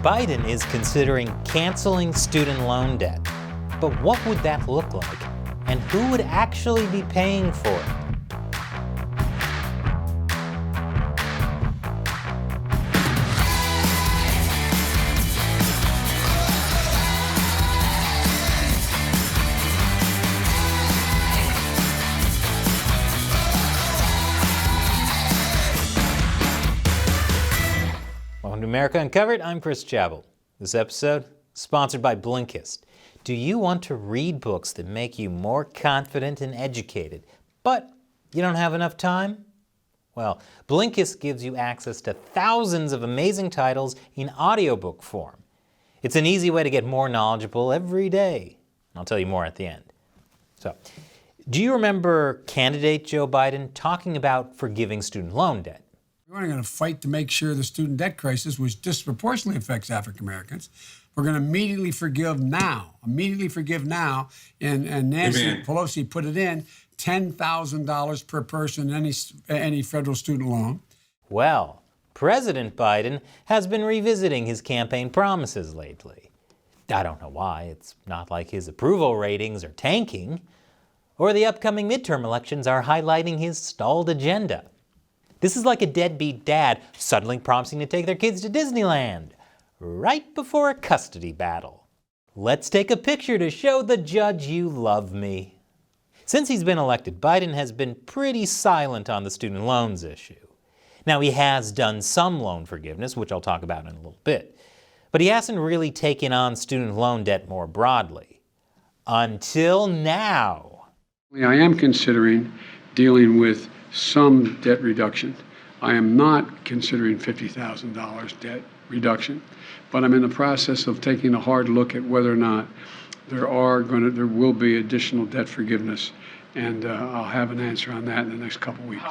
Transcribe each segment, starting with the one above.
Biden is considering canceling student loan debt. But what would that look like? And who would actually be paying for it? Welcome to America Uncovered. I'm Chris Chabot. This episode, sponsored by Blinkist. Do you want to read books that make you more confident and educated, but you don't have enough time? Well, Blinkist gives you access to thousands of amazing titles in audiobook form. It's an easy way to get more knowledgeable every day. I'll tell you more at the end. So, do you remember candidate Joe Biden talking about forgiving student loan debt? We're going to fight to make sure the student debt crisis, which disproportionately affects African Americans, we're going to immediately forgive now. And Nancy Pelosi put it in, $10,000 per person any federal student loan. Well, President Biden has been revisiting his campaign promises lately. I don't know why. It's not like his approval ratings are tanking, or the upcoming midterm elections are highlighting his stalled agenda. This is like a deadbeat dad suddenly promising to take their kids to Disneyland right before a custody battle. Let's take a picture to show the judge you love me. Since he's been elected, Biden has been pretty silent on the student loans issue. Now, he has done some loan forgiveness, which I'll talk about in a little bit, but he hasn't really taken on student loan debt more broadly. Until now. I am considering dealing with some debt reduction. I am not considering $50,000 debt reduction, but I'm in the process of taking a hard look at whether or not there will be additional debt forgiveness, and I'll have an answer on that in the next couple weeks.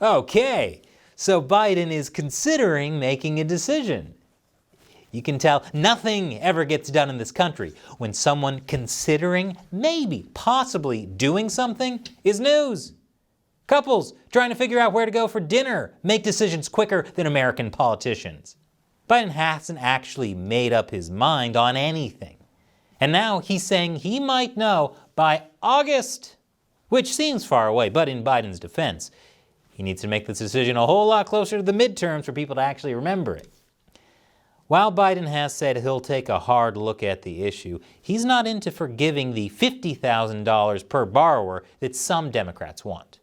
Okay, so Biden is considering making a decision. You can tell nothing ever gets done in this country when someone considering, maybe, possibly doing something is news. Couples trying to figure out where to go for dinner make decisions quicker than American politicians. Biden hasn't actually made up his mind on anything. And now he's saying he might know by August, which seems far away, but in Biden's defense, he needs to make this decision a whole lot closer to the midterms for people to actually remember it. While Biden has said he'll take a hard look at the issue, he's not into forgiving the $50,000 per borrower that some Democrats want.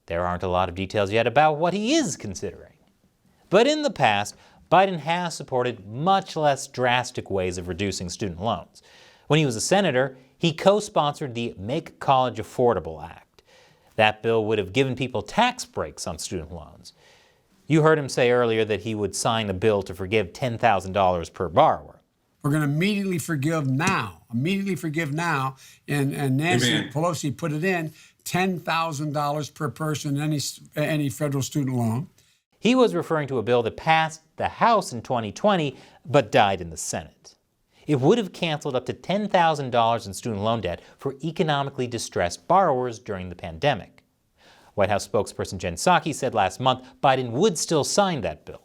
There aren't a lot of details yet about what he is considering. But in the past, Biden has supported much less drastic ways of reducing student loans. When he was a senator, he co-sponsored the Make College Affordable Act. That bill would have given people tax breaks on student loans. You heard him say earlier that he would sign a bill to forgive $10,000 per borrower. We're going to immediately forgive now. And Nancy Pelosi put it in, $10,000 per person any federal student loan. He was referring to a bill that passed the House in 2020 but died in the Senate. It would have canceled up to $10,000 in student loan debt for economically distressed borrowers during the pandemic. White House spokesperson Jen Psaki said last month Biden would still sign that bill.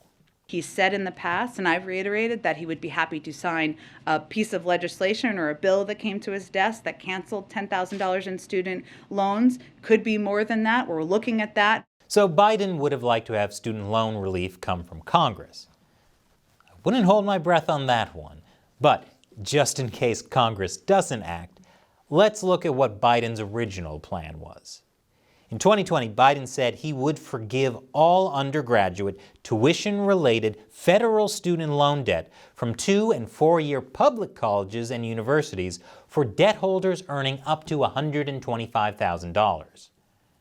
He said in the past, and I've reiterated, that he would be happy to sign a piece of legislation or a bill that came to his desk that canceled $10,000 in student loans. Could be more than that. We're looking at that. So Biden would have liked to have student loan relief come from Congress. I wouldn't hold my breath on that one. But just in case Congress doesn't act, let's look at what Biden's original plan was. In 2020, Biden said he would forgive all undergraduate tuition-related federal student loan debt from 2- and 4-year public colleges and universities for debt holders earning up to $125,000.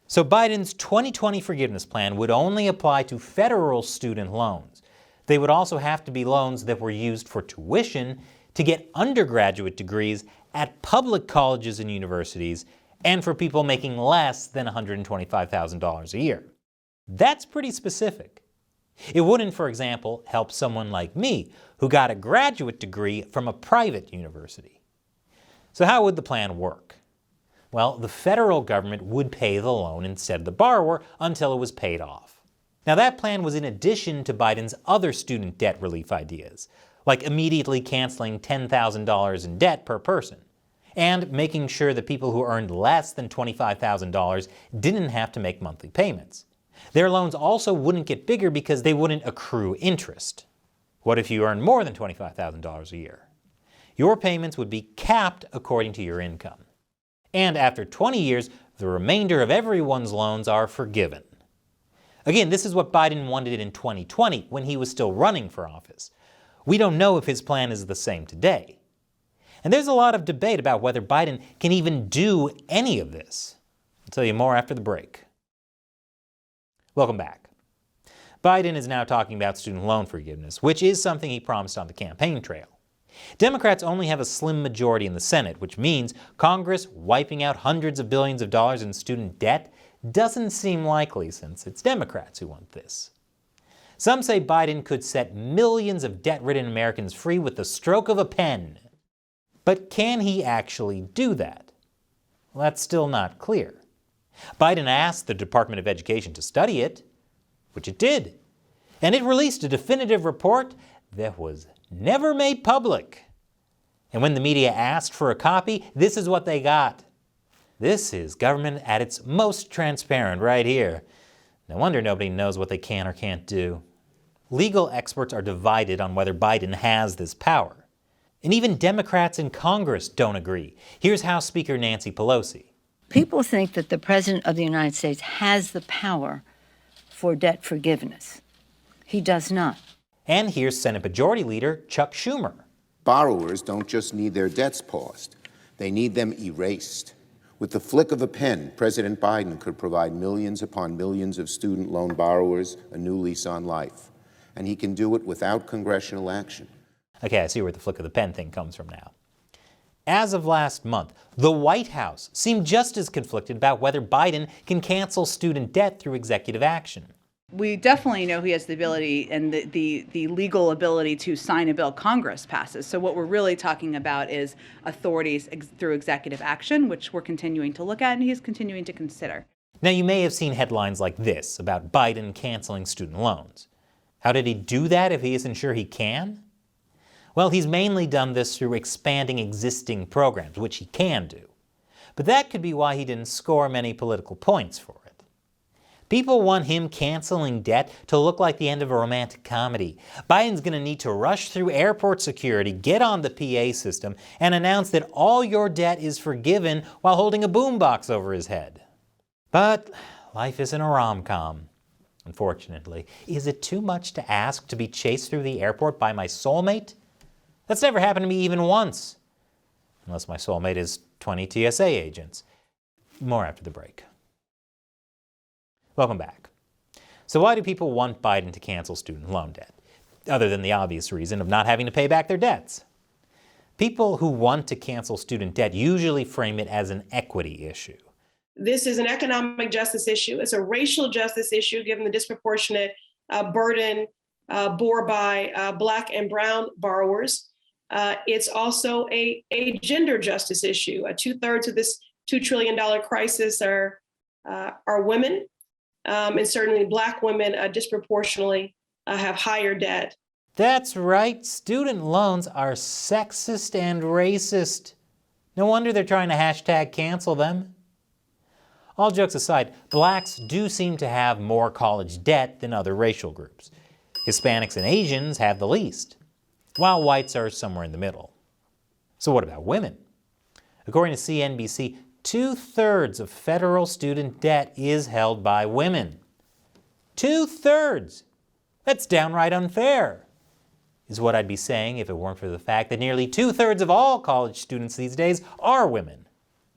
So Biden's 2020 forgiveness plan would only apply to federal student loans. They would also have to be loans that were used for tuition to get undergraduate degrees at public colleges and universities, and for people making less than $125,000 a year. That's pretty specific. It wouldn't, for example, help someone like me who got a graduate degree from a private university. So how would the plan work? Well, the federal government would pay the loan instead of the borrower until it was paid off. Now that plan was in addition to Biden's other student debt relief ideas, like immediately canceling $10,000 in debt per person, and making sure that people who earned less than $25,000 didn't have to make monthly payments. Their loans also wouldn't get bigger because they wouldn't accrue interest. What if you earn more than $25,000 a year? Your payments would be capped according to your income. And after 20 years, the remainder of everyone's loans are forgiven. Again, this is what Biden wanted in 2020 when he was still running for office. We don't know if his plan is the same today. And there's a lot of debate about whether Biden can even do any of this. I'll tell you more after the break. Welcome back. Biden is now talking about student loan forgiveness, which is something he promised on the campaign trail. Democrats only have a slim majority in the Senate, which means Congress wiping out hundreds of billions of dollars in student debt doesn't seem likely since it's Democrats who want this. Some say Biden could set millions of debt-ridden Americans free with the stroke of a pen. But can he actually do that? Well, that's still not clear. Biden asked the Department of Education to study it, which it did, and it released a definitive report that was never made public. And when the media asked for a copy, this is what they got. This is government at its most transparent right here. No wonder nobody knows what they can or can't do. Legal experts are divided on whether Biden has this power. And even Democrats in Congress don't agree. Here's House Speaker Nancy Pelosi. People think that the President of the United States has the power for debt forgiveness. He does not. And here's Senate Majority Leader Chuck Schumer. Borrowers don't just need their debts paused, they need them erased. With the flick of a pen, President Biden could provide millions upon millions of student loan borrowers a new lease on life. And he can do it without congressional action. Okay, I see where the flick of the pen thing comes from now. As of last month, the White House seemed just as conflicted about whether Biden can cancel student debt through executive action. We definitely know he has the ability and the legal ability to sign a bill Congress passes. So what we're really talking about is authorities through executive action, which we're continuing to look at and he's continuing to consider. Now, you may have seen headlines like this about Biden canceling student loans. How did he do that if he isn't sure he can? Well, he's mainly done this through expanding existing programs, which he can do. But that could be why he didn't score many political points for it. People want him canceling debt to look like the end of a romantic comedy. Biden's going to need to rush through airport security, get on the PA system, and announce that all your debt is forgiven while holding a boombox over his head. But life isn't a rom-com, unfortunately. Is it too much to ask to be chased through the airport by my soulmate? That's never happened to me even once. Unless my soulmate is 20 TSA agents. More after the break. Welcome back. So why do people want Biden to cancel student loan debt? Other than the obvious reason of not having to pay back their debts. People who want to cancel student debt usually frame it as an equity issue. This is an economic justice issue. It's a racial justice issue, given the disproportionate burden bore by Black and brown borrowers. It's also a gender justice issue. 2/3 of this $2 trillion crisis are women, and certainly Black women disproportionately have higher debt. That's right, student loans are sexist and racist. No wonder they're trying to hashtag cancel them. All jokes aside, Blacks do seem to have more college debt than other racial groups. Hispanics and Asians have the least, while whites are somewhere in the middle. So what about women? According to CNBC, 2/3 of federal student debt is held by women. 2/3! That's downright unfair, is what I'd be saying if it weren't for the fact that nearly 2/3 of all college students these days are women.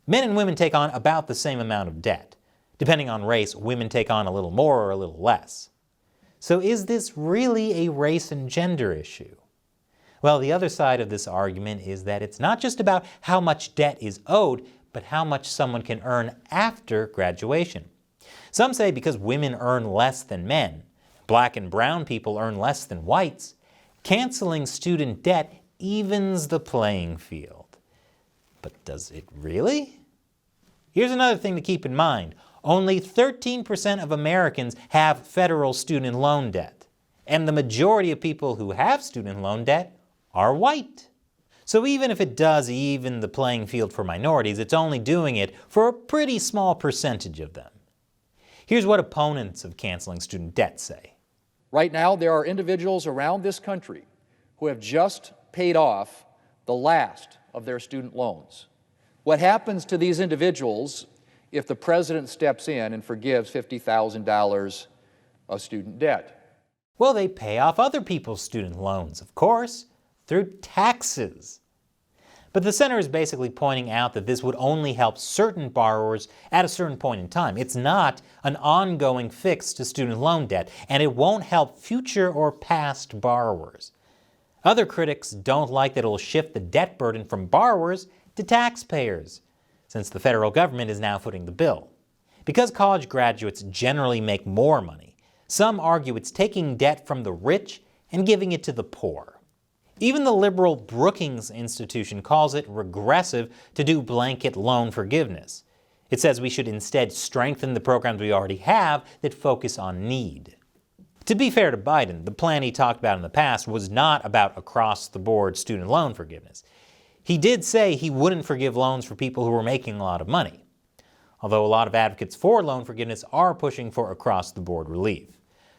Men and women take on about the same amount of debt. Depending on race, women take on a little more or a little less. So is this really a race and gender issue? Well, the other side of this argument is that it's not just about how much debt is owed, but how much someone can earn after graduation. Some say because women earn less than men, Black and brown people earn less than whites, canceling student debt evens the playing field. But does it really? Here's another thing to keep in mind. Only 13% of Americans have federal student loan debt, and the majority of people who have student loan debt are white. So even if it does even the playing field for minorities, it's only doing it for a pretty small percentage of them. Here's what opponents of canceling student debt say. Right now, there are individuals around this country who have just paid off the last of their student loans. What happens to these individuals if the president steps in and forgives $50,000 of student debt? Well, they pay off other people's student loans, of course, through taxes. But the center is basically pointing out that this would only help certain borrowers at a certain point in time. It's not an ongoing fix to student loan debt, and it won't help future or past borrowers. Other critics don't like that it will shift the debt burden from borrowers to taxpayers, since the federal government is now footing the bill. Because college graduates generally make more money, some argue it's taking debt from the rich and giving it to the poor. Even the liberal Brookings Institution calls it regressive to do blanket loan forgiveness. It says we should instead strengthen the programs we already have that focus on need. To be fair to Biden, the plan he talked about in the past was not about across-the-board student loan forgiveness. He did say he wouldn't forgive loans for people who were making a lot of money, although a lot of advocates for loan forgiveness are pushing for across-the-board relief.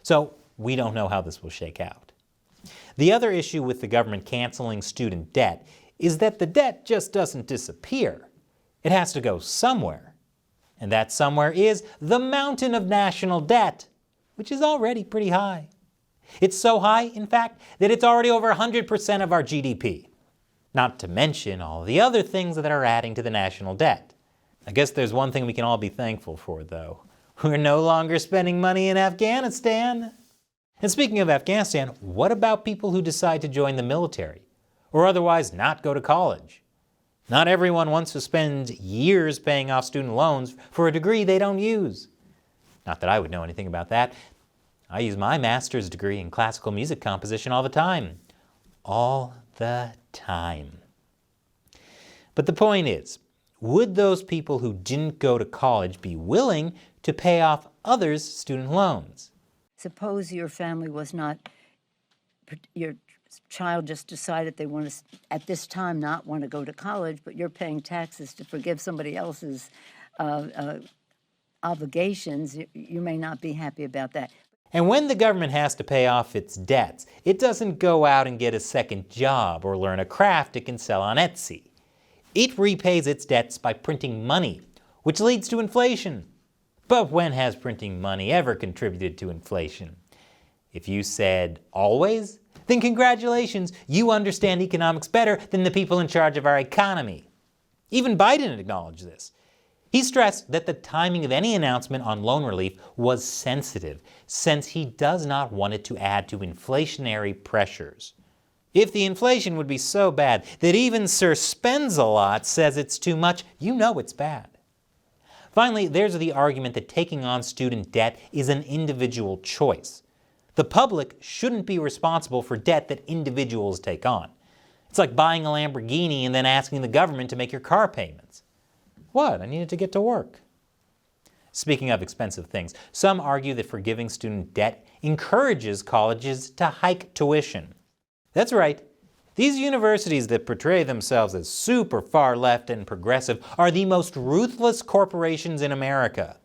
So we don't know how this will shake out. The other issue with the government canceling student debt is that the debt just doesn't disappear. It has to go somewhere. And that somewhere is the mountain of national debt, which is already pretty high. It's so high, in fact, that it's already over 100% of our GDP. Not to mention all the other things that are adding to the national debt. I guess there's one thing we can all be thankful for, though. We're no longer spending money in Afghanistan. And speaking of Afghanistan, what about people who decide to join the military, or otherwise not go to college? Not everyone wants to spend years paying off student loans for a degree they don't use. Not that I would know anything about that. I use my master's degree in classical music composition all the time. All the time. But the point is, would those people who didn't go to college be willing to pay off others' student loans? Suppose your family was not, your child just decided they want to, at this time, not want to go to college, but you're paying taxes to forgive somebody else's obligations. You may not be happy about that. And when the government has to pay off its debts, it doesn't go out and get a second job or learn a craft it can sell on Etsy. It repays its debts by printing money, which leads to inflation. But when has printing money ever contributed to inflation? If you said always, then congratulations, you understand economics better than the people in charge of our economy. Even Biden acknowledged this. He stressed that the timing of any announcement on loan relief was sensitive, since he does not want it to add to inflationary pressures. If the inflation would be so bad that even Sir Spends-A-Lot says it's too much, you know it's bad. Finally, there's the argument that taking on student debt is an individual choice. The public shouldn't be responsible for debt that individuals take on. It's like buying a Lamborghini and then asking the government to make your car payments. What? I needed to get to work. Speaking of expensive things, some argue that forgiving student debt encourages colleges to hike tuition. That's right. These universities that portray themselves as super far left and progressive are the most ruthless corporations in America.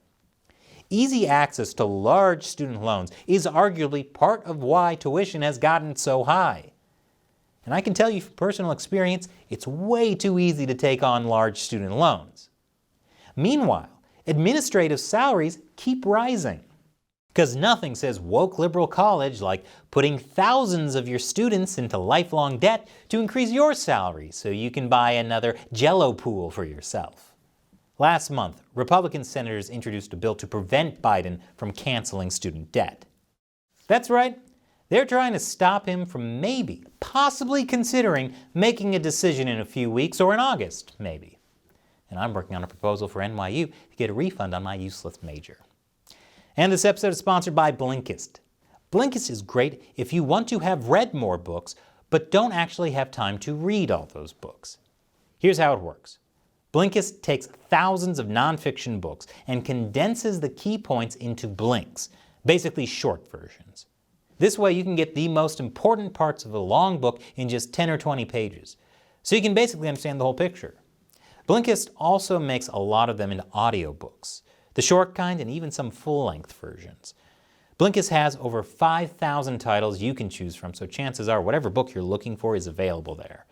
Easy access to large student loans is arguably part of why tuition has gotten so high. And I can tell you from personal experience, it's way too easy to take on large student loans. Meanwhile, administrative salaries keep rising. Because nothing says woke liberal college like putting thousands of your students into lifelong debt to increase your salary so you can buy another Jell-O pool for yourself. Last month, Republican senators introduced a bill to prevent Biden from canceling student debt. That's right, they're trying to stop him from possibly considering making a decision in a few weeks or in August, maybe. And I'm working on a proposal for NYU to get a refund on my useless major. And this episode is sponsored by Blinkist. Blinkist is great if you want to have read more books, but don't actually have time to read all those books. Here's how it works. Blinkist takes thousands of nonfiction books and condenses the key points into blinks, basically short versions. This way you can get the most important parts of a long book in just 10 or 20 pages, so you can basically understand the whole picture. Blinkist also makes a lot of them into audiobooks, the short kind and even some full-length versions. Blinkist has over 5,000 titles you can choose from, so chances are whatever book you're looking for is available there.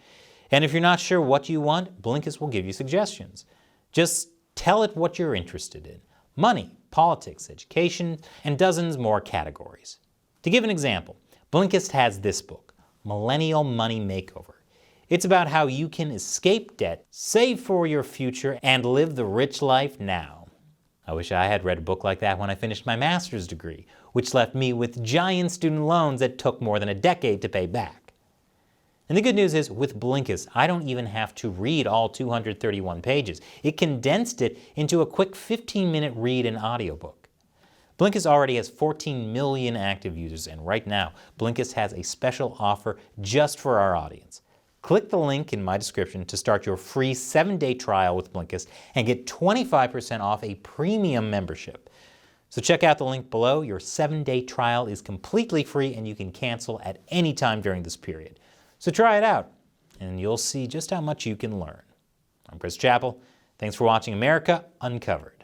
And if you're not sure what you want, Blinkist will give you suggestions. Just tell it what you're interested in: money, politics, education, and dozens more categories. To give an example, Blinkist has this book, Millennial Money Makeover. It's about how you can escape debt, save for your future, and live the rich life now. I wish I had read a book like that when I finished my master's degree, which left me with giant student loans that took more than a decade to pay back. And the good news is, with Blinkist, I don't even have to read all 231 pages. It condensed it into a quick 15-minute read and audiobook. Blinkist already has 14 million active users, and right now, Blinkist has a special offer just for our audience. Click the link in my description to start your free 7-day trial with Blinkist and get 25% off a premium membership. So check out the link below. Your 7-day trial is completely free and you can cancel at any time during this period. So try it out and you'll see just how much you can learn. I'm Chris Chappell. Thanks for watching America Uncovered.